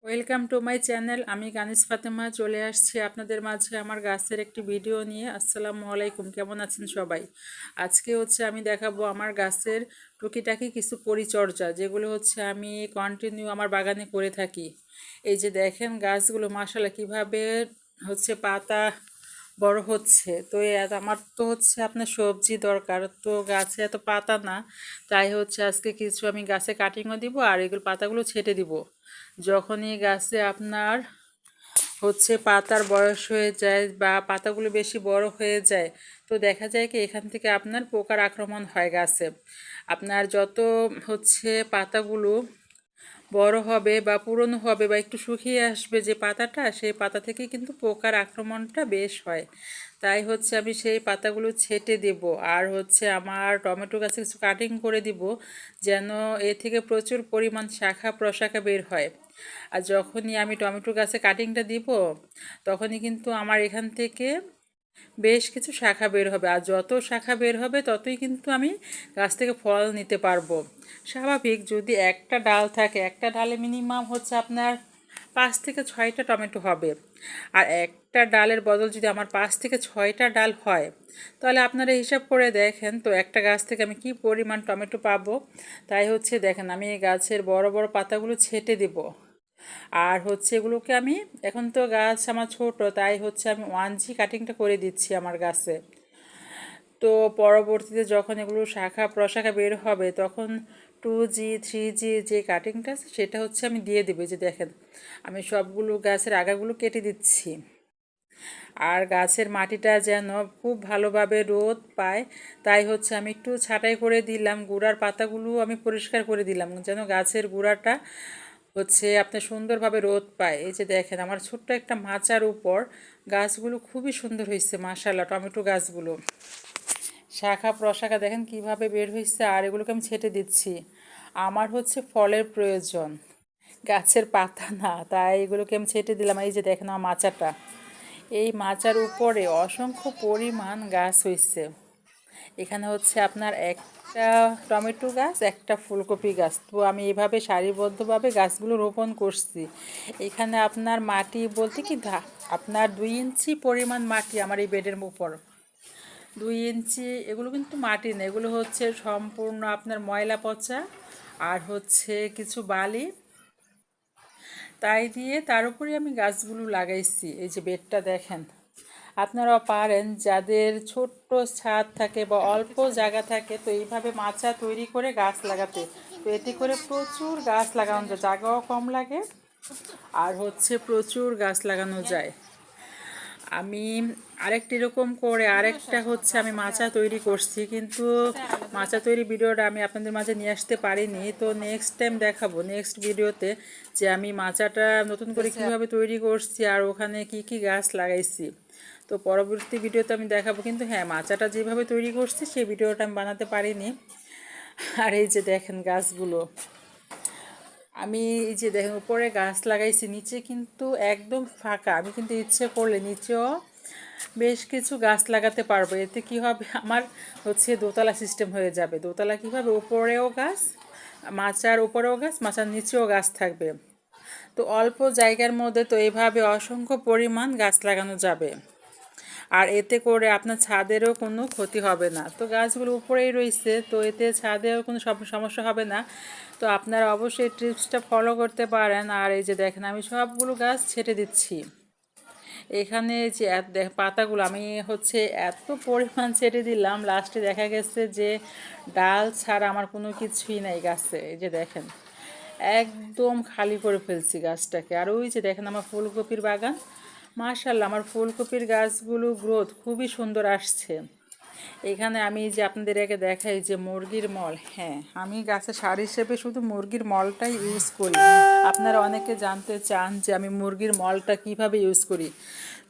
Welcome to my channel. আমি কানিজ ফাতেমা চলে আসছি আপনাদের মাঝে আমার গাছের একটি ভিডিও নিয়ে। আসসালামু আলাইকুম, কেমন আছেন সবাই? আজকে আমি দেখাবো আমার গাছের টুকিটাকি কিছু পরিচর্যা, যেগুলো আমি কন্টিনিউ আমার বাগানে করে থাকি। এই যে দেখেন গাছগুলো মাশাআল্লাহ কিভাবে পাতা বড় হচ্ছে। তো আমার তো আপনার সবজি দরকার, তো গাছে এত পাতা না, তাই আজকে কিছু আমি গাছে কাটিংও দিব আর এগুলো পাতাগুলো ছেটে দিব। যখনই গাছে আপনার পাতার বয়স হয়ে যায় বা পাতাগুলো বেশি বড় হয়ে যায়, তো দেখা যায় কি এখান থেকে আপনার পোকার আক্রমণ হয় গাছে। আপনার যত পাতাগুলো বড় হবে বা পুরনো হবে বা একটু শুকিয়ে আসবে যে পাতাটা, সেই পাতা থেকে কিন্তু পোকার আক্রমণটা বেশ হয়। তাই আমি সেই পাতাগুলো ছেটে দেব। আর আমার টমেটো গাছে কিছু কাটিং করে দিব, যেন এ থেকে প্রচুর পরিমাণ শাখা প্রশাখা বের হয়। আর যখনই আমি টমেটো গাছে কাটিংটা দিব, তখনই কিন্তু আমার এখান থেকে বেশ কিছু শাখা বের হবে। আর যত শাখা বের হবে ততই কিন্তু আমি গাছ থেকে ফল নিতে পারবো। স্বাভাবিক, যদি একটা ডাল থাকে, একটা ডালে মিনিমাম আপনার 5 থেকে 6টা টমেটো হবে। আর একটা ডালের বদল যদি আমার 5 থেকে 6টা ডাল হয়, তাহলে আপনারা হিসাব করে দেখেন তো একটা গাছ থেকে আমি কি পরিমাণ টমেটো পাবো। তাই দেখেন আমি এই গাছের বড় বড় পাতাগুলো ছেটে দেব। আর এগুলোকে আমি, এখন তো গাছ আমার ছোট, তাই আমি 1G কাটিংটা করে দিচ্ছি আমার গাছে। তো পরবর্তীতে যখন এগুলো শাখা প্রশাখা বের হবে, তখন 2G 3G যে কাটিংটা আছে সেটা আমি দিয়ে দেবো। যে দেখেন আমি সবগুলো গাছের আগাগুলো কেটে দিচ্ছি। আর গাছের মাটিটা যেন খুব ভালোভাবে রোদ পায়, তাই আমি একটু ছাঁটাই করে দিলাম, গুঁড়ার পাতাগুলো আমি পরিষ্কার করে দিলাম, যেন গাছের গুঁড়াটা আপনার সুন্দরভাবে রোদ পায়। এই যে দেখেন আমার ছোট্ট একটা মাচার উপর গাছগুলো খুবই সুন্দর হয়েছে মাশাআল্লাহ। টমেটো গাছগুলো শাখা প্রশাখা দেখেন কিভাবে বের হয়েছে। আর এগুলোকে আমি ছেটে দিচ্ছি। আমার ফলের প্রয়োজন, গাছের পাতা না, তাই এগুলোকে আমি ছেটে দিলাম। এই যে দেখেন আমার মাচাটা, এই মাচার উপরে অসংখ্য পরিমাণ গাছ হয়েছে। এখানে আপনার একটা টমেটো গাছ, একটা ফুলকপি গাছ। তো আমি এভাবে সারিবদ্ধভাবে গাছগুলো রোপণ করছি। এখানে আপনার মাটি বলতে কি আপনার 2 ইঞ্চি পরিমাণ মাটি আমার এই বেডের উপর। 2 ইঞ্চি, এগুলো কিন্তু মাটি না, এগুলো সম্পূর্ণ আপনার ময়লা পচা আর কিছু বালি, তাই দিয়ে তার উপরে আমি গাছগুলো লাগাইছি। এই যে বেডটা দেখেন। আপনারাও পারেন, যাদের ছোট্ট ছাদ থাকে বা অল্প জায়গা থাকে, তো এইভাবে মাচা তৈরি করে গাছ লাগাতে। তো এতে করে প্রচুর গাছ লাগানো যায়, জায়গাও কম লাগে আর প্রচুর গাছ লাগানো যায়। আমি আরেকটি এরকম করে আরেকটা আমি মাচা তৈরি করছি, কিন্তু মাচা তৈরি ভিডিওটা আমি আপনাদের মাঝে নিয়ে আসতে পারিনি। তো নেক্সট টাইম দেখাবো, নেক্সট ভিডিওতে, যে আমি মাচাটা নতুন করে কিভাবে তৈরি করছি আর ওখানে কি কি গাছ লাগাইছি। তো পরবর্তী ভিডিওতে আমি দেখাবো। কিন্তু হ্যাঁ, মাচাটা যেভাবে তৈরি করছি সেই ভিডিওটা আমি বানাতে পারিনি। আর এই যে দেখেন গাছগুলো, আমি এই যে দেখেন উপরে গাছ লাগাইছি, নিচে কিন্তু একদম ফাঁকা। আমি কিন্তু ইচ্ছে করলে নিচেও বেশ কিছু গাছ লাগাতে পারবো। এতে কি হবে, আমার দোতলা সিস্টেম হয়ে যাবে। দোতলা কীভাবে, উপরেও গাছ, মাচার উপরেও গাছ, মাচার নিচেও গাছ থাকবে। তো অল্প জায়গার মধ্যে তো এইভাবে অসংখ্য পরিমাণ গাছ লাগানো যাবে। আর এতে করে আপনার ছাদেরও কোনো ক্ষতি হবে না। তো গাছগুলো উপরেই রয়েছে, তো এতে ছাদেও কোনো সমস্যা হবে না। তো আপনারা অবশ্যই টিপসটা ফলো করতে পারেন। আর এই যে দেখেন আমি সবগুলো গাছ ছেটে দিচ্ছি। এখানে যে পাতাগুলো আমি এত পরিমাণ ছেটে দিলাম, লাস্টে দেখা গেছে যে ডাল ছাড়া আমার কোনো কিছুই নাই গাছে। এই যে দেখেন একদম খালি করে ফেলছি গাছটাকে। আর ওই যে দেখেন আমার ফুলকপির বাগান, মাশাআল্লাহ আমার ফুলকপির গাছগুলো গ্রোথ খুবই সুন্দর আসছে। এখানে আমি যে আপনাদের আগে দেখাই যে মুরগির মল, হ্যাঁ আমি গাছে সার হিসেবে শুধু মুরগির মলটাই ইউজ করি। আপনারা অনেকে জানতে চান যে আমি মুরগির মলটা কিভাবে ইউজ করি।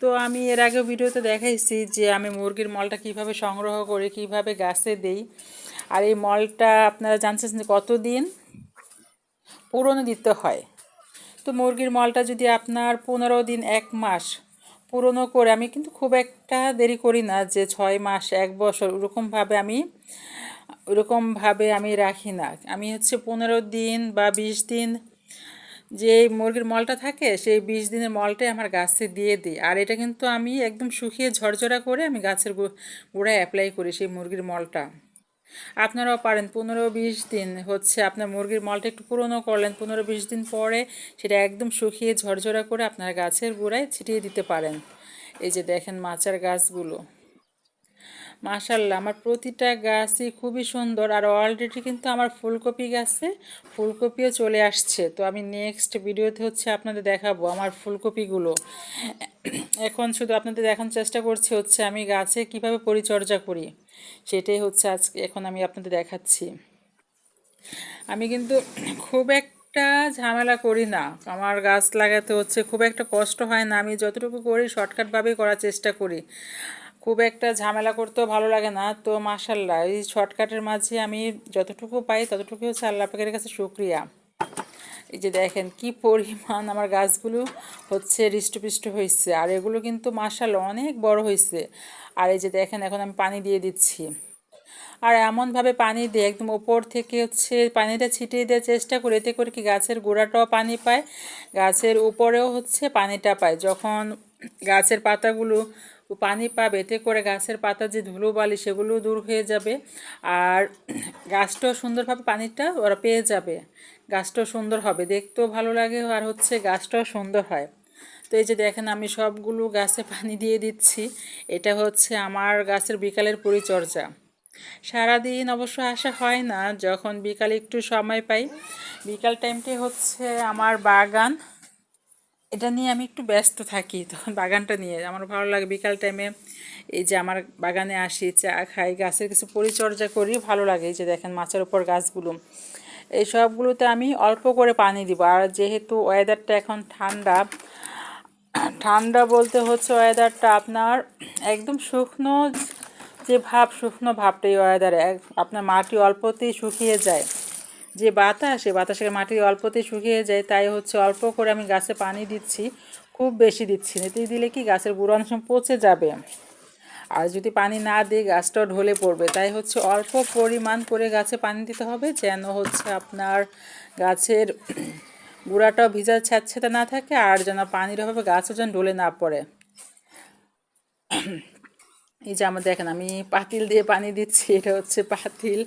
তো আমি এর আগে ভিডিওতে দেখাইছি যে আমি মুরগির মলটা কিভাবে সংগ্রহ করি, কিভাবে গাছে দেই। আর এই মলটা আপনারা জানছেন যে কতদিন পুরনো দিতে হয়। তো মুরগির মলটা যদি আপনার 15 দিন 1 মাস পুরনো করে, আমি কিন্তু খুব একটা দেরি করি না যে 6 মাস 1 বছর ওরকমভাবে আমি রাখি না। আমি 15 দিন বা 20 দিন যে মুরগির মলটা থাকে সেই 20 দিনের মলটাই আমার গাছে দিয়ে দিই। আর এটা কিন্তু আমি একদম শুকিয়ে ঝরঝরা করে আমি গাছের গোড়ায় অ্যাপ্লাই করি সেই মুরগির মলটা। আপনারাও পারেন 15-20 দিন হচ্ছে আপনার মুরগির মলটা একটু পুরনো করলেন, 15-20 দিন পরে সেটা একদম শুকিয়ে ঝরঝরা করে আপনার গাছের গোড়ায় ছিটিয়ে দিতে পারেন। এই যে দেখেন মাচার গাছগুলো, মাশাল্লাহ আমার প্রতিটা গাছই খুবই সুন্দর। আর অলরেডি কিন্তু আমার ফুলকপি গাছে ফুলকপিও চলে আসছে। তো আমি নেক্সট ভিডিওতে হচ্ছে আপনাদের দেখাবো আমার ফুলকপিগুলো। এখন শুধু আপনাদের দেখানোর চেষ্টা করছি হচ্ছে আমি গাছে কিভাবে পরিচর্যা করি, সেটাই হচ্ছে আজকে এখন আমি আপনাদের দেখাচ্ছি। আমি কিন্তু খুব একটা ঝামেলা করি না, আমার গাছ লাগাতে হচ্ছে খুব একটা কষ্ট হয় না। আমি যতটুকু করি শর্টকাটভাবেই করার চেষ্টা করি, খুব একটা ঝামেলা করতেও ভালো লাগে না। তো মাশাল্লাহ এই শর্টকাটের মাঝে আমি যতটুকু পাই ততটুকু হচ্ছে আল্লাহ পাকের কাছে শুকরিয়া। এই যে দেখেন কি পরিমাণ আমার গাছগুলো হচ্ছে হৃষ্টপুষ্ট হয়েছে, আর এগুলো কিন্তু মাশাল্লাহ অনেক বড় হয়েছে। আর এই যে দেখেন এখন আমি পানি দিয়ে দিচ্ছি, আর এমনভাবে পানি দিয়ে একদম ওপর থেকে হচ্ছে পানিটা ছিটিয়ে দেওয়ার চেষ্টা করি, এতে করে কি গাছের গোড়াটাও পানি পায়, গাছের উপরেও হচ্ছে পানিটা পায়। যখন গাছের পাতাগুলো পানি পাবে এতে করে গাছের পাতা যে ধুলোবালি সেগুলো দূর হয়ে যাবে, আর গাছটাও সুন্দরভাবে পানিটা ওরা পেয়ে যাবে, গাছটাও সুন্দর হবে, দেখতেও ভালো লাগে, আর হচ্ছে গাছটাও সুন্দর হয়। তো এই যে দেখেন আমি সবগুলো গাছে পানি দিয়ে দিচ্ছি। এটা হচ্ছে আমার গাছের বিকালের পরিচর্যা। সারাদিন অবশ্য আসা হয় না, যখন বিকালে একটু সময় পাই, বিকাল টাইমটাই হচ্ছে আমার বাগান, এটা নিয়ে আমি একটু ব্যস্ত থাকি। তখন বাগানটা নিয়ে আমার ভালো লাগে বিকাল টাইমে, এই যে আমার বাগানে আসি, চা খাই, গাছের কিছু পরিচর্যা করি, ভালো লাগে। এই যে দেখেন মাচার উপর গাছগুলো, এই সবগুলোতে আমি অল্প করে পানি দিব। আর যেহেতু ওয়েদারটা এখন ঠান্ডা, ঠান্ডা বলতে হচ্ছে ওয়েদারটা আপনার একদম শুকনো, যে ভাব শুকনো ভাবটা এই ওয়েদারে আপনার মাটি অল্পতেই শুকিয়ে যায়, যে বাতাস সে বাতাসের মাটি অল্পতেই শুকিয়ে যায়, তাই হচ্ছে অল্প করে আমি গাছে পানি দিচ্ছি, খুব বেশি দিচ্ছি না, এতে দিলে কি গাছের গুঁড়ো অনেক সময় পচে যাবে, আর যদি পানি না দিই গাছটাও ঢলে পড়বে। তাই হচ্ছে অল্প পরিমাণ করে গাছে পানি দিতে হবে, যেন হচ্ছে আপনার গাছের গুঁড়াটাও ভিজা ছ্যাঁতছ্যাঁতে না থাকে, আর যেন পানির অভাবে গাছও যেন ঢলে না পড়ে। এই যে আমার দেখেন আমি পাতিল দিয়ে পানি দিচ্ছি, এটা হচ্ছে পাতিল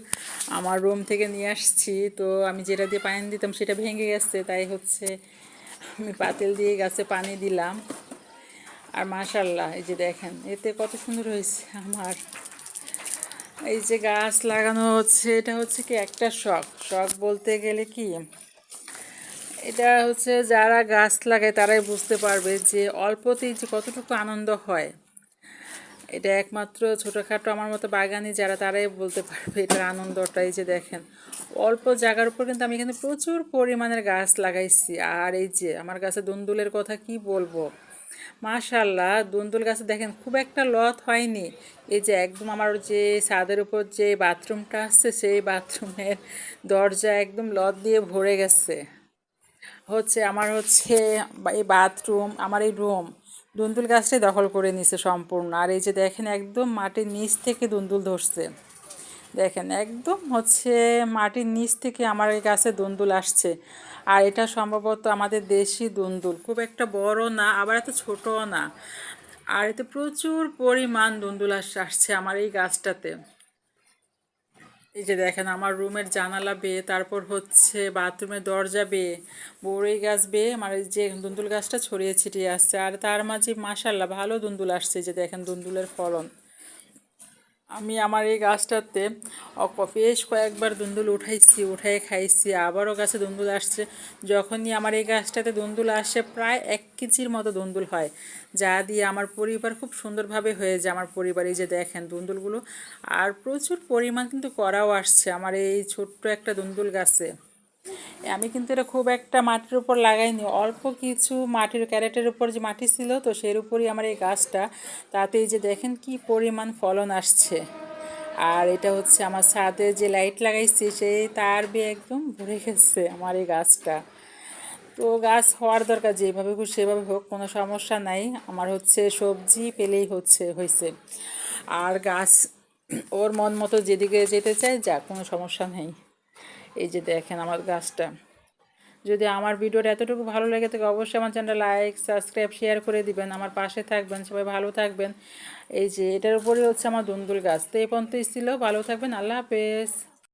আমার রুম থেকে নিয়ে আসছি। তো আমি যেটা দিয়ে পানি দিতাম সেটা ভেঙে গেছে, তাই হচ্ছে আমি পাতিল দিয়ে গাছে পানি দিলাম। আর মাশাল্লাহ এই যে দেখেন এতে কত সুন্দর হয়েছে আমার এই যে গাছ লাগানো হচ্ছে। এটা হচ্ছে কি একটা শখ, শখ বলতে গেলে কি, এটা হচ্ছে যারা গাছ লাগায় তারাই বুঝতে পারবে যে অল্পতেই যে কতটুকু আনন্দ হয়। এটা একমাত্র ছোটোখাটো আমার মতো বাগানি যারা তারাই বলতে পারবে এটার আনন্দটা। এই যে দেখেন অল্প জায়গার উপর কিন্তু আমি এখানে প্রচুর পরিমাণের গাছ লাগাইছি। আর এই যে আমার গাছে দুন্দুলের কথা কি বলবো, মাশাল্লাহ দুন্দুল গাছে দেখেন খুব একটা লত হয়নি। এই যে একদম আমার যে ছাদের উপর যে বাথরুমটা আছে সেই বাথরুমের দরজা একদম লত দিয়ে ভরে গেছে, হচ্ছে আমার হচ্ছে এই বাথরুম আমার এই রুম দুন্দুল গাছটাই দখল করে নিছে সম্পূর্ণ। আর এই যে দেখেন একদম মাটির নিচ থেকে দুন্দুল ধরছে, দেখেন একদম হচ্ছে মাটির নিচ থেকে আমার এই গাছে দুন্দুল আসছে। আর এটা সম্ভবত আমাদের দেশি দুন্দুল, খুব একটা বড় না আবার এত ছোটও না, আর এতে প্রচুর পরিমাণ দুন্দুল আসছে আমার এই গাছটাতে। এই যে দেখেন আমার রুমের জানালা বেয়ে, তারপর হচ্ছে বাথরুমের দরজা বেয়ে, বড়ই গাছ বেয়ে আমার এই যে দুন্দুল গাছটা ছড়িয়ে ছিটিয়ে আসছে। আর তার মাঝে মাশাল্লাহ ভালো দুন্দুল আসছে, যে দেখেন দুন্দুলের ফলন। আমি আমার এই গাছটাতে বেশ কয়েকবার দুন্দুল উঠাই খাইছি, আবারও গাছে দুন্দুল আসছে। যখনই আমার এই গাছটাতে দুন্দুল আসে প্রায় 1 কেজির মতো দুন্দুল হয়, যা দিয়ে আমার পরিবার খুব সুন্দরভাবে হয়ে যায় আমার পরিবার। এই যে দেখেন দুন্দুলগুলো, আর প্রচুর পরিমাণ কিন্তু করাও আসছে আমার এই ছোট্ট একটা দুন্দুল গাছে। আমি কিন্তু এটা খুব একটা মাটির উপর লাগাইনি, অল্প কিছু মাটির ক্যারেটের উপর যে মাটি ছিল তো সের উপরই আমার এই গাছটা, তাতেই যে দেখেন কি পরিমাণ ফলন আসছে। আর এটা হচ্ছে আমার ছাদে যে লাইট লাগাইছি সেই তার বেয়ে একদম ভরে গেছে আমার এই গাছটা। তো গাছ হওয়ার দরকার, যেভাবে হোক সেভাবে হোক, কোনো সমস্যা নাই, আমার হচ্ছে সবজি পেলেই হয়েছে। আর গাছ ওর মন মতো যেদিকে যেতে চায় যা, কোনো সমস্যা নেই। এই যে দেখেন আমার গাছটা যদি আমার ভিডিওটা এতটুকু ভালো লেগে থাকে অবশ্যই আমার চ্যানেলটা লাইক সাবস্ক্রাইব শেয়ার করে দিবেন, আমার পাশে থাকবেন, সবাই ভালো থাকবেন। এই যে এটার উপরে হচ্ছে আমার দুন্দুল গাছ। তো এই পর্যন্তই ছিল, ভালো থাকবেন, আল্লাহ হাফেজ।